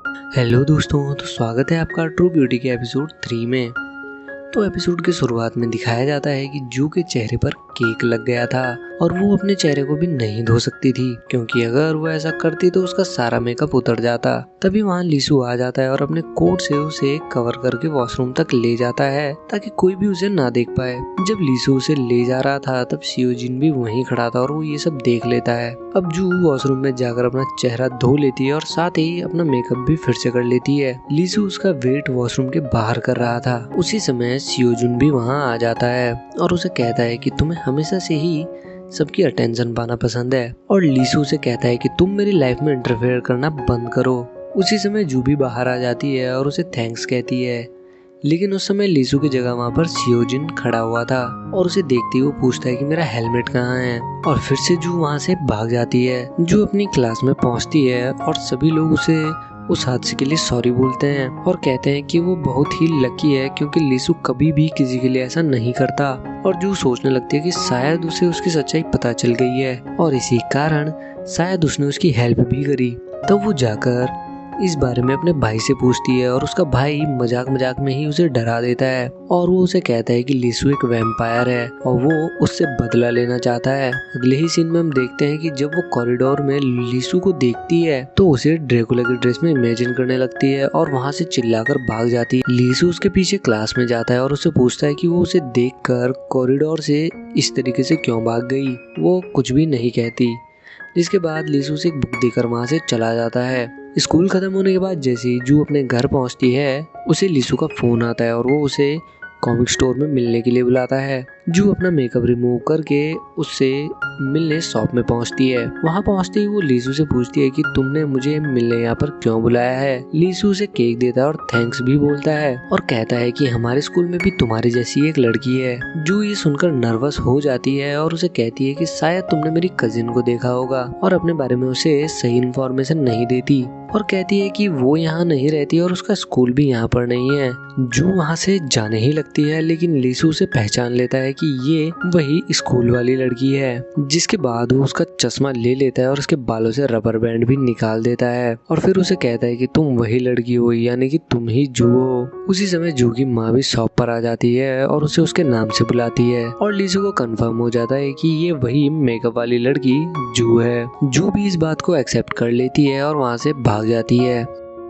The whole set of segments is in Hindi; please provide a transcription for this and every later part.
हेलो दोस्तों, तो स्वागत है आपका ट्रू ब्यूटी के एपिसोड 3 में। तो एपिसोड की शुरुआत में दिखाया जाता है कि जू के चेहरे पर केक लग गया था और वो अपने चेहरे को भी नहीं धो सकती थी, क्योंकि अगर वो ऐसा करती तो उसका सारा मेकअप उतर जाता। तभी वहाँ लीसू आ जाता है और अपने कोट से उसे कवर करके वॉशरूम तक ले जाता है ताकि कोई भी उसे ना देख पाए। जब लीसू उसे ले जा रहा था तब सियोजिन भी वहीं खड़ा था और वो ये सब देख लेता है। अब जू वॉशरूम में जाकर अपना चेहरा धो लेती है और साथ ही अपना मेकअप भी फिर से कर लेती है। लीसू उसका वेट वॉशरूम के बाहर कर रहा था। उसी समय सियोजुन भी वहाँ आ जाता है और उसे कहता है कि तुम्हें हमेशा से ही सबकी अटेंशन पाना पसंद है, और लीसू से कहता है कि तुम मेरी लाइफ में इंटरफेयर करना बंद करो। उसी समय जू भी बाहर आ जाती है और उसे थैंक्स कहती है, लेकिन उस समय लीसू की जगह वहाँ पर सियोजिन खड़ा हुआ था और उसे देखते ही वो पूछता है कि मेरा हेलमेट कहाँ है, और फिर से जू वहाँ से भाग जाती है। जू अपनी क्लास में पहुँचती है और सभी लोग उसे उस हादसे के लिए सॉरी बोलते हैं और कहते हैं कि वो बहुत ही लकी है क्योंकि लीसू कभी भी किसी के लिए ऐसा नहीं करता। और जू सोचने लगती है कि शायद उसे उसकी सच्चाई पता चल गई है और इसी कारण शायद उसने उसकी हेल्प भी करी। तब वो जाकर इस बारे में अपने भाई से पूछती है और उसका भाई मजाक मजाक में ही उसे डरा देता है और वो उसे कहता है कि लीसू एक वैम्पायर है और वो उससे बदला लेना चाहता है। अगले ही सीन में हम देखते हैं कि जब वो कॉरिडोर में लीसू को देखती है तो उसे ड्रेकुला की ड्रेस में इमेजिन करने लगती है और वहाँ से चिल्लाकर भाग जाती है। लीसू उसके पीछे क्लास में जाता है और उससे पूछता है कि वो उसे देखकर कॉरिडोर से इस तरीके से क्यों भाग गई। वो कुछ भी नहीं कहती, जिसके बाद लीसू उसे एक बुक देकर वहाँ से चला जाता है। स्कूल खत्म होने के बाद जैसे ही जू अपने घर पहुंचती है उसे लीसू का फोन आता है और वो उसे कॉमिक स्टोर में मिलने के लिए बुलाता है। जू अपना मेकअप रिमूव करके उससे मिलने शॉप में पहुंचती है। वहां पहुंचते ही वो लीसू से पूछती है कि तुमने मुझे मिलने यहाँ पर क्यों बुलाया है। लीसू उसे केक देता है और थैंक्स भी बोलता है और कहता है कि हमारे स्कूल में भी तुम्हारी जैसी एक लड़की है। जू ये सुनकर नर्वस हो जाती है और उसे कहती है कि शायद तुमने मेरी कजिन को देखा होगा और अपने बारे में उसे सही इन्फॉर्मेशन नहीं देती, और कहती है कि वो यहाँ नहीं रहती और उसका स्कूल भी यहाँ पर नहीं है। जू वहाँ से जाने ही लगती है, लेकिन लीसू उसे पहचान लेता है कि ये वही स्कूल वाली लड़की है, जिसके बाद वो उसका चश्मा ले लेता है और उसके बालों से रबर बैंड भी निकाल देता है और फिर उसे कहता है कि तुम वही लड़की हो, यानी कि तुम ही जू हो। उसी समय जू की माँ भी शॉप पर आ जाती है और उसे उसके नाम से बुलाती है और लीसू को कंफर्म हो जाता है कि ये वही मेकअप वाली लड़की जू है। जू भी इस बात को एक्सेप्ट कर लेती है और वहाँ से भाग जाती है।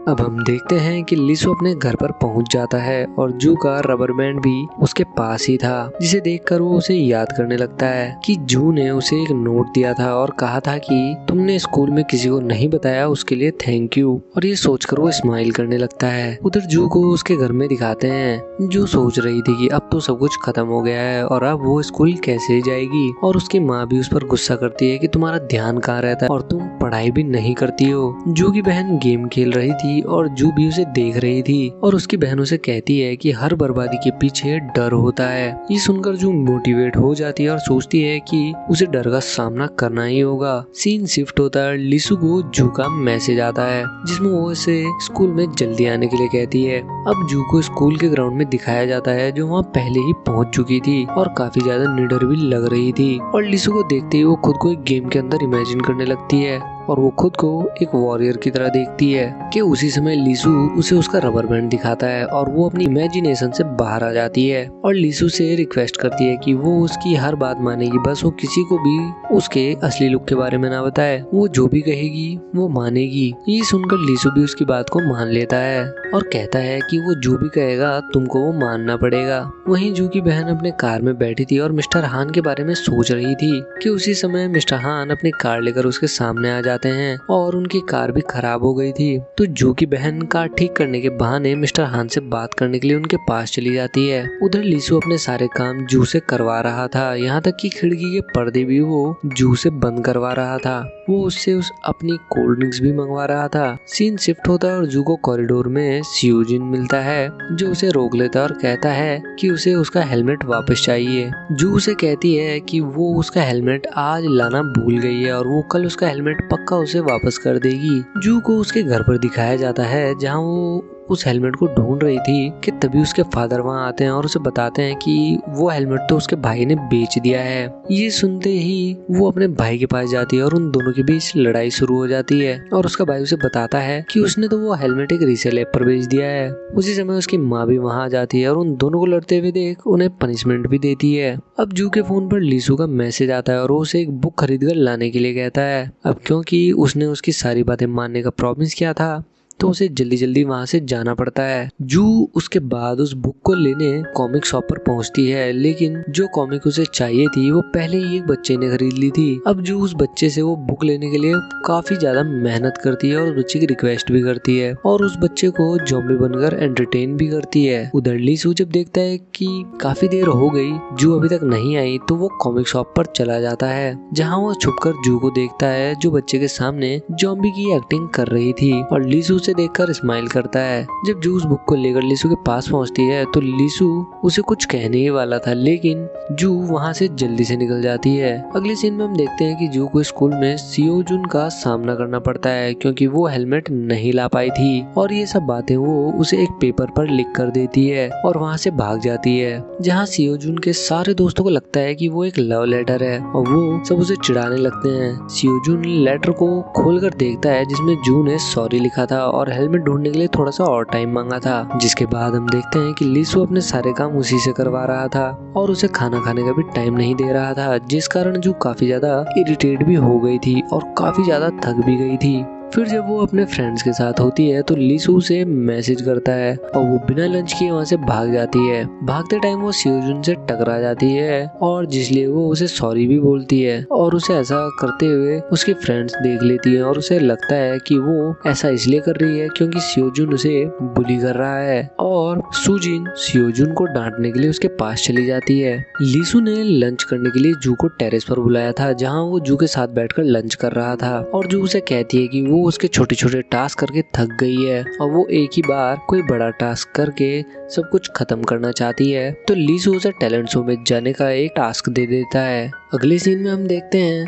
अब हम देखते हैं कि लीसू अपने घर पर पहुंच जाता है और जू का रबर बैंड भी उसके पास ही था, जिसे देखकर वो उसे याद करने लगता है कि जू ने उसे एक नोट दिया था और कहा था कि तुमने स्कूल में किसी को नहीं बताया, उसके लिए थैंक यू। और ये सोचकर वो स्माइल करने लगता है। उधर जू को उसके घर में दिखाते हैं। जू सोच रही थी कि अब तो सब कुछ खत्म हो गया है और अब वो स्कूल कैसे जाएगी, और उसकी माँ भी उस पर गुस्सा करती है कि तुम्हारा ध्यान कहाँ रहता है और तुम पढ़ाई भी नहीं करती हो। जू की बहन गेम खेल रही थी और जू भी उसे देख रही थी और उसकी बहन उसे कहती है कि हर बर्बादी के पीछे डर होता है। ये सुनकर जू मोटिवेट हो जाती है और सोचती है कि उसे डर का सामना करना ही होगा। सीन शिफ्ट होता है। लीसू को जू का मैसेज आता है जिसमें वो उसे स्कूल में जल्दी आने के लिए कहती है। अब जू को स्कूल के ग्राउंड में दिखाया जाता है, जो वहाँ पहले ही पहुँच चुकी थी और काफी ज्यादा निडर भी लग रही थी, और लीसू को देखते ही वो खुद को एक गेम के अंदर इमेजिन करने लगती है और वो खुद को एक वॉरियर की तरह देखती है कि उसी समय लीसू उसे उसका रबर बैंड दिखाता है और वो अपनी इमेजिनेशन से बाहर आ जाती है और लीसू से रिक्वेस्ट करती है कि वो उसकी हर बात मानेगी, बस वो किसी को भी उसके असली लुक के बारे में ना बताए, वो जो भी कहेगी वो मानेगी। ये सुनकर लीसू भी उसकी बात को मान लेता है और कहता है कि वो जो भी कहेगा तुमको वो मानना पड़ेगा। वहीं जू की बहन अपने कार में बैठी थी और मिस्टर हान के बारे में सोच रही थी कि उसी समय मिस्टर हान अपनी कार लेकर उसके सामने आ जाते हैं और उनकी कार भी खराब हो गई थी। तो जू की बहन कार ठीक करने के बहाने मिस्टर हान से बात करने के लिए उनके पास चली जाती है। उधर लीसू अपने सारे काम जू से करवा रहा था, यहाँ तक कि खिड़की के पर्दे भी वो जू से बंद करवा रहा था। वो उससे अपनी कोल्ड ड्रिंक्स भी मंगवा रहा था। सीन शिफ्ट होता है और जू को कॉरिडोर में सियोजिन मिलता है, जो उसे रोक लेता है और कहता है कि उसे उसका हेलमेट वापस चाहिए। जू उसे कहती है कि वो उसका हेलमेट आज लाना भूल गई है और वो कल उसका हेलमेट पक्का उसे वापस कर देगी। जू को उसके घर पर दिखाया जाता है, जहाँ वो उस हेलमेट को ढूंढ रही थी कि तभी उसके फादर वहाँ आते हैं और उसे बताते हैं कि वो हेलमेट तो उसके भाई ने बेच दिया है। ये सुनते ही वो अपने भाई के पास जाती है और उन दोनों के बीच लड़ाई शुरू हो जाती है और उसका भाई उसे बताता है कि उसने तो वो हेलमेट एक रीसेल ऐप पर बेच दिया है। उसी समय उसकी माँ भी वहाँ आ जाती है और उन दोनों को लड़ते हुए देख उन्हें पनिशमेंट भी देती है। अब जू के फोन पर लीसू का मैसेज आता है और वो उसे एक बुक खरीद कर लाने के लिए कहता है। अब क्योंकि उसने उसकी सारी बातें मानने का प्रॉमिस किया था तो उसे जल्दी जल्दी वहाँ से जाना पड़ता है। जू उसके बाद उस बुक को लेने कॉमिक शॉप पर पहुँचती है, लेकिन जो कॉमिक उसे चाहिए थी वो पहले ही एक बच्चे ने खरीद ली थी। अब जू उस बच्चे से वो बुक लेने के लिए काफी ज्यादा मेहनत करती है और उस बच्चे की रिक्वेस्ट भी करती है और उस बच्चे को ज़ॉम्बी बनकर एंटरटेन भी करती है। उधर लीसू जब देखता है कि काफी देर हो गई, जू अभी तक नहीं आई, तो वो कॉमिक शॉप पर चला जाता है, जहाँ वो छुपकर जू को देखता है जो बच्चे के सामने ज़ॉम्बी की एक्टिंग कर रही थी और लीसू उसे देखकर स्माइल करता है। जब जू उस बुक को लेकर लीसू के पास पहुंचती है तो लीसू उसे कुछ कहने ही वाला था, लेकिन जू वहां से जल्दी से निकल जाती है। अगले सीन में हम देखते हैं कि जू को स्कूल में सियोजुन का सामना करना पड़ता है क्योंकि वो हेलमेट नहीं ला पाई थी और ये सब बातें वो उसे एक पेपर पर लिख कर देती है और वहाँ से भाग जाती है, जहाँ सियोजुन के सारे दोस्तों को लगता है कि वो एक लव लेटर है और वो सब उसे चिढ़ाने लगते हैं। सियोजुन लेटर को खोलकर देखता है जिसमें जू ने सॉरी लिखा था और हेलमेट ढूंढने के लिए थोड़ा सा और टाइम मांगा था। जिसके बाद हम देखते हैं कि लीसू अपने सारे काम उसी से करवा रहा था और उसे खाना खाने का भी टाइम नहीं दे रहा था, जिस कारण जू काफी ज्यादा इरिटेट भी हो गई थी और काफी ज्यादा थक भी गई थी। फिर जब वो अपने फ्रेंड्स के साथ होती है तो लीसू उसे मैसेज करता है और वो बिना लंच किए वहाँ से भाग जाती है। भागते टाइम वो सियोजुन से टकरा जाती है और जिसलिए वो उसे सॉरी भी बोलती है और उसे ऐसा करते हुए उसके फ्रेंड्स देख लेती है और उसे लगता है कि वो ऐसा इसलिए कर रही है क्योंकि सियोजुन उसे बुली कर रहा है और सुजिन सियोजुन को डांटने के लिए उसके पास चली जाती है। लीसू ने लंच करने के लिए जू को टेरेस पर बुलाया था, जहाँ वो जू के साथ बैठकर लंच कर रहा था और जू उसे कहती है कि वो उसके छोटे छोटे टास्क करके थक गई है और वो एक ही बार कोई बड़ा टास्क करके सब कुछ खत्म करना चाहती है। तो लीसू उसे टैलेंट शो में जाने का एक टास्क दे देता है। अगले सीन में हम देखते हैं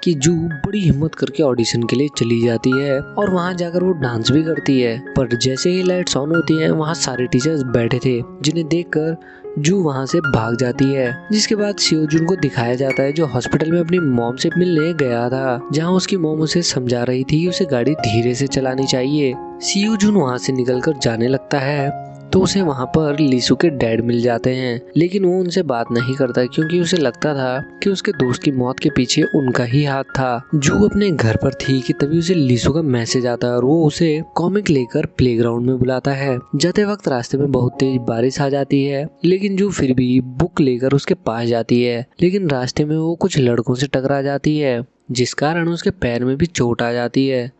कि जू बड़ी हिम्मत करके ऑडिशन के लिए चली जाती है और वहां जाकर वो डांस भी करती है, पर जैसे ही लाइट्स ऑन होती हैं वहां सारे टीचर्स बैठे थे, जिन्हें देखकर जू वहां से भाग जाती है। जिसके बाद सियोजुन को दिखाया जाता है जो हॉस्पिटल में अपनी मॉम से मिलने गया था, जहां उसकी मॉम उसे समझा रही थी कि उसे गाड़ी धीरे से चलानी चाहिए। सियोजुन वहां से निकलकर जाने लगता है तो उसे वहां पर लीसू के डैड मिल जाते हैं, लेकिन वो उनसे बात नहीं करता क्योंकि उसे लगता था कि उसके दोस्त की मौत के पीछे उनका ही हाथ था। जू अपने घर पर थी कि तभी उसे लीसू का मैसेज आता है और वो उसे कॉमिक लेकर प्लेग्राउंड में बुलाता है। जाते वक्त रास्ते में बहुत तेज बारिश आ जाती है, लेकिन जू फिर भी बुक लेकर उसके पास जाती है, लेकिन रास्ते में वो कुछ लड़कों से टकरा जाती है, जिस कारण उसके पैर में भी चोट आ जाती है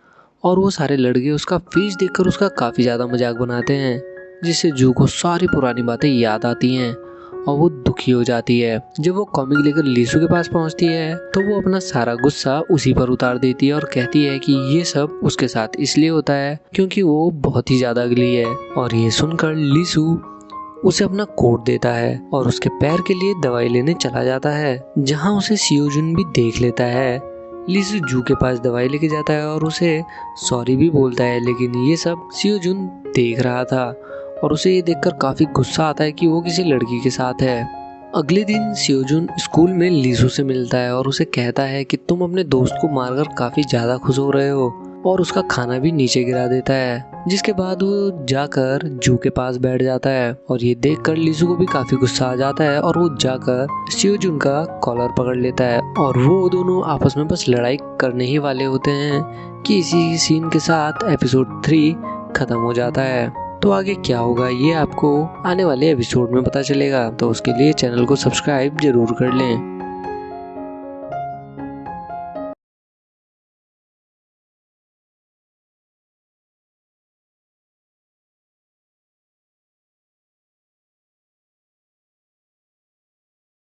और वो सारे लड़के उसका फेस देखकर उसका काफी ज्यादा मजाक बनाते हैं, जिससे जू को सारी पुरानी बातें याद आती हैं और वो दुखी हो जाती है। जब वो कॉमिक लेकर लीसू के पास पहुंचती है तो वो अपना सारा गुस्सा उसी पर उतार देती है और कहती है कि ये सब उसके साथ इसलिए होता है क्योंकि वो बहुत ही ज्यादा अगली है। और ये सुनकर लीसू उसे अपना कोट देता है और उसके पैर के लिए दवाई लेने चला जाता है, जहाँ उसे सियोजुन भी देख लेता है। लीसू जू के पास दवाई लेके जाता है और उसे सॉरी भी बोलता है, लेकिन ये सब सियोजुन देख रहा था और उसे ये देखकर काफी गुस्सा आता है कि वो किसी लड़की के साथ है। अगले दिन सियोजुन स्कूल में लीसू से मिलता है और उसे कहता है कि तुम अपने दोस्त को मारकर काफी ज्यादा खुश हो रहे हो और उसका खाना भी नीचे गिरा देता है। जिसके बाद वो जाकर जू के पास बैठ जाता है और ये देखकर लीसू को भी काफी गुस्सा आ जाता है और वो जाकर सियोजुन का कॉलर पकड़ लेता है और वो दोनों आपस में बस लड़ाई करने ही वाले होते हैं कि इसी सीन के साथ एपिसोड 3 खत्म हो जाता है। तो आगे क्या होगा ये आपको आने वाले एपिसोड में पता चलेगा, तो उसके लिए चैनल को सब्सक्राइब जरूर कर लें।